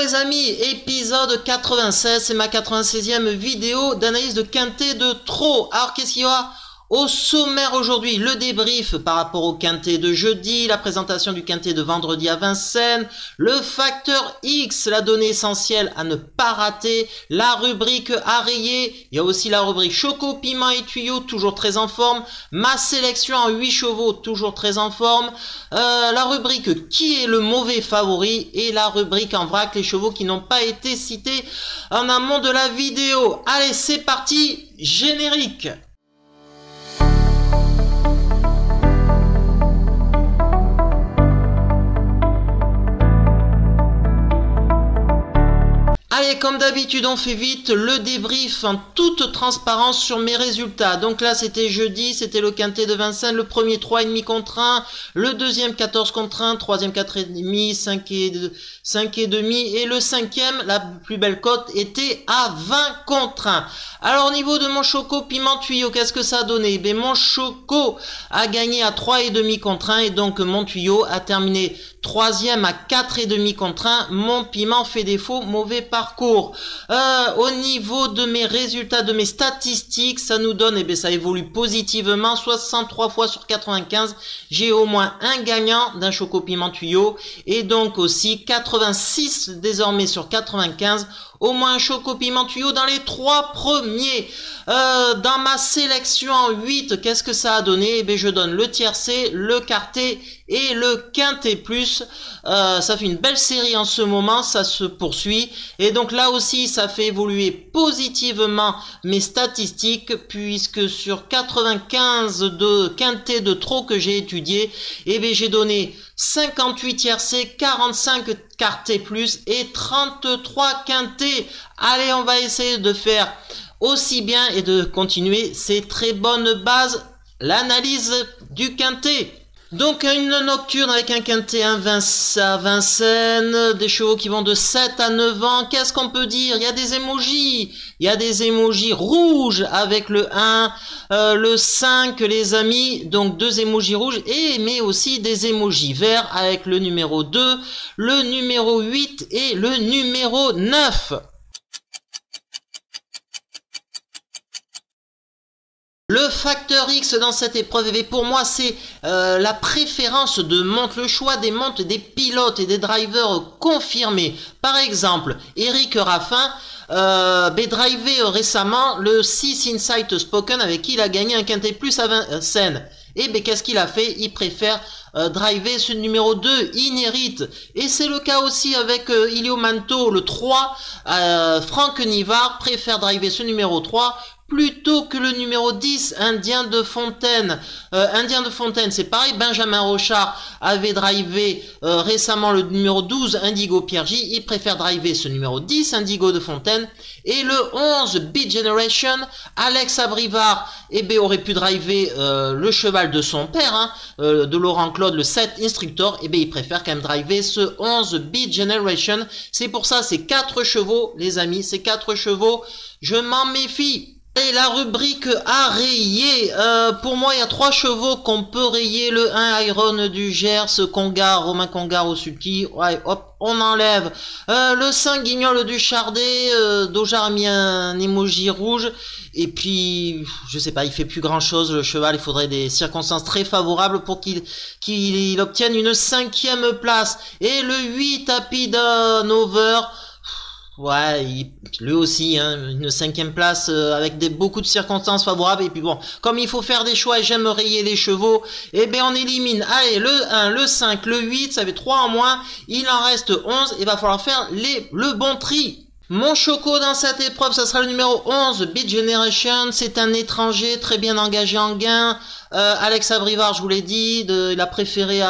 les amis, épisode 96, c'est ma 96e vidéo d'analyse de quintet de trop. Alors qu'est-ce qu'il y a au sommaire aujourd'hui? Le débrief par rapport au quintet de jeudi, la présentation du quintet de vendredi à Vincennes, le facteur X, la donnée essentielle à ne pas rater, la rubrique à rayer, il y a aussi la rubrique choco, piment et tuyaux, toujours très en forme, ma sélection en 8 chevaux, toujours très en forme, la rubrique qui est le mauvais favori et la rubrique en vrac, les chevaux qui n'ont pas été cités en amont de la vidéo. Allez, c'est parti, générique. Allez, comme d'habitude, on fait vite le débrief en toute transparence sur mes résultats. Donc là, c'était jeudi, c'était le quintet de Vincennes, le premier 3,5 contre 1, le deuxième 14 contre 1, troisième 4,5, 5,5 et le cinquième, la plus belle cote, était à 20 contre 1. Alors au niveau de mon choco piment tuyau, qu'est-ce que ça a donné? Ben, mon choco a gagné à 3,5 contre 1 et donc mon tuyau a terminé troisième à 4,5 contre 1. Mon piment fait défaut, mauvais parcours. Au niveau de mes résultats, de mes statistiques, ça nous donne, ça évolue positivement, 63 fois sur 95. J'ai au moins un gagnant d'un choco piment tuyau et donc aussi 86 désormais sur 95. Au moins un choco piment tuyau dans les 3 premiers. Dans ma sélection en 8, qu'est-ce que ça a donné? Je donne le tiercé, le quartet et le quintet plus. Ça fait une belle série en ce moment, ça se poursuit. Et donc là aussi, ça fait évoluer positivement mes statistiques, puisque sur 95 de quintet de trop que j'ai étudié, j'ai donné 58 tiercé, 45 quartet plus et 33 quintet. Allez, on va essayer de faire aussi bien et de continuer ces très bonnes bases, l'analyse du quintet. Donc une nocturne avec un quintet à Vincennes, des chevaux qui vont de 7 à 9 ans. Qu'est-ce qu'on peut dire? Il y a des émojis. Il y a des émojis rouges avec le 1, le 5 les amis, donc 2 émojis rouges, mais aussi des émojis verts avec le numéro 2, le numéro 8 et le numéro 9. Le facteur X dans cette épreuve, pour moi, c'est la préférence de montes, le choix des montes des pilotes et des drivers confirmés. Par exemple, Eric Raffin, drivé récemment le 6 Insight Spoken avec qui il a gagné un quintet plus à Vincennes. Qu'est-ce qu'il a fait? Il préfère driver ce numéro 2, Inérit. Et c'est le cas aussi avec Ilio Manto, le 3. Franck Nivard préfère driver ce numéro 3 plutôt que le numéro 10, Indien de Fontaine. Indien de Fontaine, c'est pareil, Benjamin Rochard avait drivé récemment le numéro 12, Indigo Piergy. Il préfère driver ce numéro 10, Indigo de Fontaine. Et le 11, Beat Generation, Alex Abrivard, aurait pu driver le cheval de son père, de Laurent Claude, le 7 Instructor. Il préfère quand même driver ce 11, Beat Generation. C'est pour ça, c'est 4 chevaux, les amis, c'est 4 chevaux. Je m'en méfie. Et la rubrique à rayer, pour moi il y a 3 chevaux qu'on peut rayer, le 1 Iron du Gers, Romain Congar au sulky, ouais, hop, on enlève, le 5 Guignol du Chardet, Dojar a mis un emoji rouge, et puis, je sais pas, il fait plus grand chose le cheval, il faudrait des circonstances très favorables pour qu'il obtienne une 5e place, et le 8 Happy Over. Ouais, lui aussi, une 5e place avec beaucoup de circonstances favorables. Et puis bon, comme il faut faire des choix et j'aime rayer les chevaux, on élimine. Allez, le 1, le 5, le 8, ça fait 3 en moins. Il en reste 11. Il va falloir faire le bon tri. Mon choco dans cette épreuve, ça sera le numéro 11, Beat Generation. C'est un étranger très bien engagé en gain. Alex Abrivard, je vous l'ai dit, il a préféré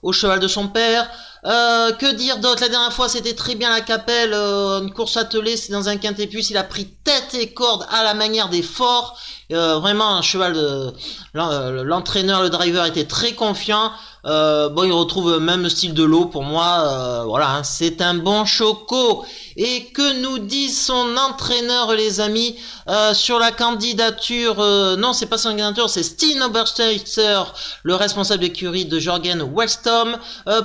au cheval de son père. Que dire d'autre? La dernière fois c'était très bien la Capelle, une course attelée, c'est dans un quintet plus, il a pris tête et corde à la manière des forts, vraiment un cheval l'entraîneur, le driver était très confiant. Il retrouve même style de l'eau pour moi, voilà, c'est un bon choco. Et que nous dit son entraîneur, les amis, sur la candidature, non c'est pas son candidature, c'est Stine Obersteitzer, le responsable d'écurie de Jorgen Wellstom,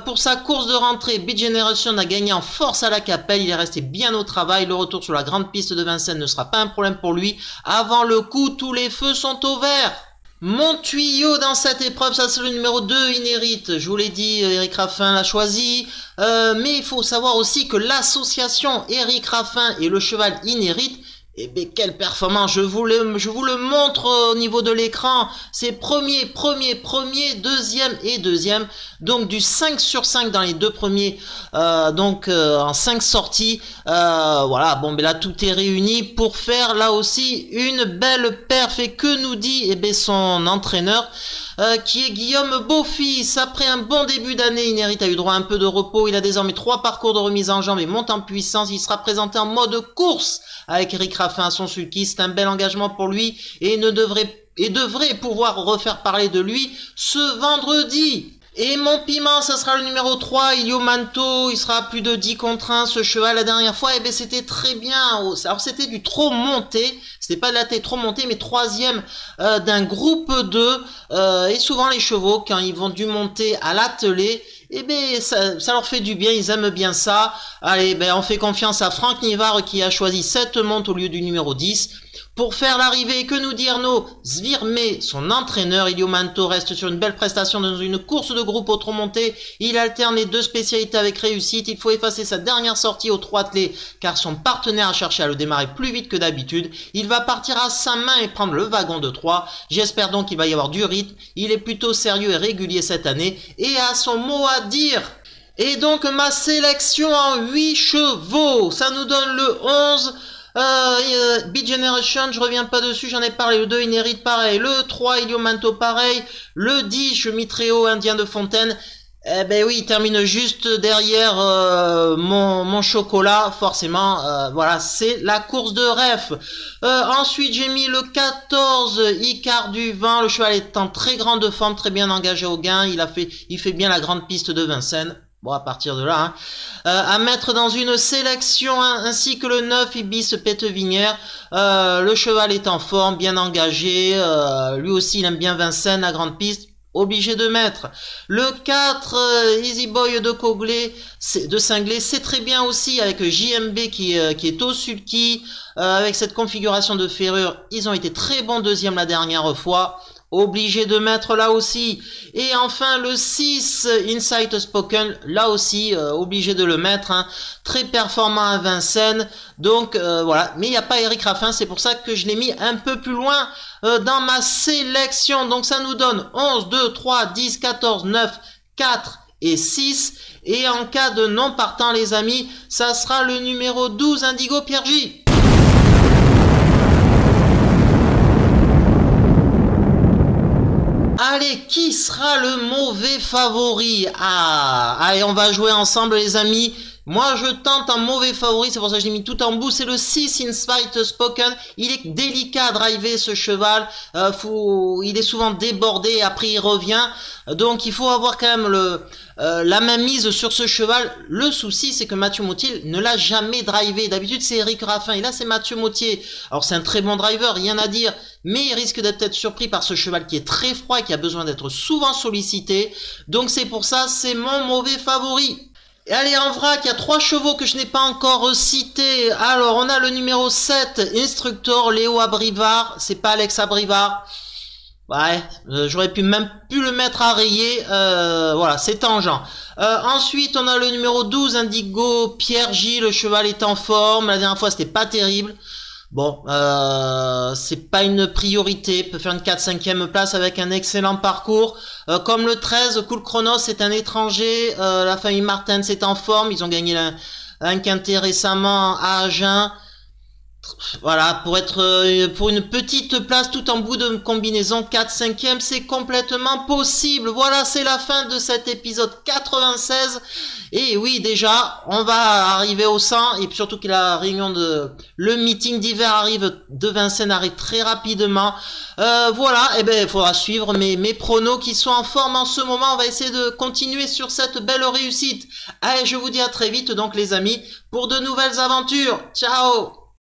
pour sa course de rentrée, Beat Generation a gagné en force à la Capelle, il est resté bien au travail, le retour sur la grande piste de Vincennes ne sera pas un problème pour lui. Avant le coup, tous les feux sont au vert. Mon tuyau dans cette épreuve, ça c'est le numéro 2, Inherit. Je vous l'ai dit, Eric Raffin l'a choisi. Mais il faut savoir aussi que l'association Eric Raffin et le cheval Inherit, eh bien, quelle performance, je vous le montre au niveau de l'écran. C'est premier, deuxième et deuxième. Donc du 5 sur 5 dans les deux premiers, en 5 sorties. Voilà, bon, ben là tout est réuni pour faire là aussi une belle perf. Et que nous dit eh bien, son entraîneur qui est Guillaume Beaufils. Après un bon début d'année, Inherit a eu droit à un peu de repos. Il a désormais 3 parcours de remise en jambe et monte en puissance. Il sera présenté en mode course avec Eric Raffin à son sulky. C'est un bel engagement pour lui et devrait pouvoir refaire parler de lui ce vendredi. Et mon piment, ça sera le numéro 3, Ilio Manto, il sera à plus de 10 contre 1, ce cheval, la dernière fois, eh ben, c'était très bien. Alors, c'était du trop monté, c'était pas de la tête trop montée, mais troisième d'un groupe 2, et souvent les chevaux, quand ils vont du monter à l'attelé, eh ben, ça leur fait du bien, ils aiment bien ça. Allez, ben, on fait confiance à Franck Nivard qui a choisi cette monte au lieu du numéro 10. Pour faire l'arrivée, que nous dit Arnaud Zvirmé, son entraîneur, Ilio Manto reste sur une belle prestation dans une course de groupe au trot monté. Il alterne les deux spécialités avec réussite. Il faut effacer sa dernière sortie au trot attelé car son partenaire a cherché à le démarrer plus vite que d'habitude. Il va partir à sa main et prendre le wagon de 3. J'espère donc qu'il va y avoir du rythme. Il est plutôt sérieux et régulier cette année et a son mot à dire. Et donc ma sélection en 8 chevaux, ça nous donne le 11. Beat Generation, je reviens pas dessus, j'en ai parlé. Le 2, Inherit, pareil. Le 3, Ilio Manto, pareil. Le 10, je mis très haut, Indien de Fontaine. Eh ben oui, il termine juste derrière mon chocolat, forcément. Voilà, c'est la course de ref. Ensuite, j'ai mis le 14, Icar du Vent. Le cheval est en très grande forme, très bien engagé au gain. Il fait bien la grande piste de Vincennes. Bon, à partir de là, à mettre dans une sélection, ainsi que le 9, Ibis Pétevinière. Le cheval est en forme, bien engagé. Lui aussi, il aime bien Vincennes, la grande piste. Obligé de mettre. Le 4, Easy Boy de Cogley, de Cinglé, c'est très bien aussi avec JMB qui est au sulky. Avec cette configuration de ferrure, ils ont été très bons deuxième la dernière fois. Obligé de mettre là aussi. Et enfin le 6, Insight Spoken, là aussi obligé de le mettre, hein. Très performant à Vincennes. Donc voilà, mais il n'y a pas Eric Raffin, c'est pour ça que je l'ai mis un peu plus loin dans ma sélection. Donc ça nous donne 11, 2, 3, 10, 14, 9, 4 et 6. Et en cas de non partant les amis, ça sera le numéro 12, Indigo Pierre J. Allez, qui sera le mauvais favori? Allez, on va jouer ensemble les amis. Moi, je tente un mauvais favori, c'est pour ça que je l'ai mis tout en bout. C'est le 6, Insight Spoken. Il est délicat à driver, ce cheval. Il est souvent débordé, après il revient. Donc, il faut avoir quand même la main mise sur ce cheval. Le souci, c'est que Mathieu Mautier ne l'a jamais drivé. D'habitude, c'est Eric Raffin. Et là, c'est Mathieu Mautier. Alors, c'est un très bon driver, rien à dire. Mais il risque d'être peut-être surpris par ce cheval qui est très froid et qui a besoin d'être souvent sollicité. Donc, c'est pour ça, c'est mon mauvais favori. Et allez, en vrac, il y a 3 chevaux que je n'ai pas encore cités. Alors, on a le numéro 7, Instructor, Léo Abrivard. C'est pas Alex Abrivard. Ouais, j'aurais même pu le mettre à rayer. Voilà, c'est tangent. Ensuite, on a le numéro 12, Indigo Pierre J. Le cheval est en forme. La dernière fois, c'était pas terrible. Bon, c'est pas une priorité, peut faire une 4-5e place avec un excellent parcours. Comme le 13, Cool Chronos, c'est un étranger, la famille Martin c'est en forme, ils ont gagné un quintet récemment à Agen. Voilà, pour une petite place tout en bout de combinaison 4-5e, c'est complètement possible. Voilà, c'est la fin de cet épisode 96. Et oui, déjà, on va arriver au 100 et surtout que la réunion le meeting d'hiver de Vincennes arrive très rapidement. Voilà, et ben il faudra suivre mes pronos qui sont en forme en ce moment. On va essayer de continuer sur cette belle réussite. Allez, je vous dis à très vite donc les amis pour de nouvelles aventures. Ciao.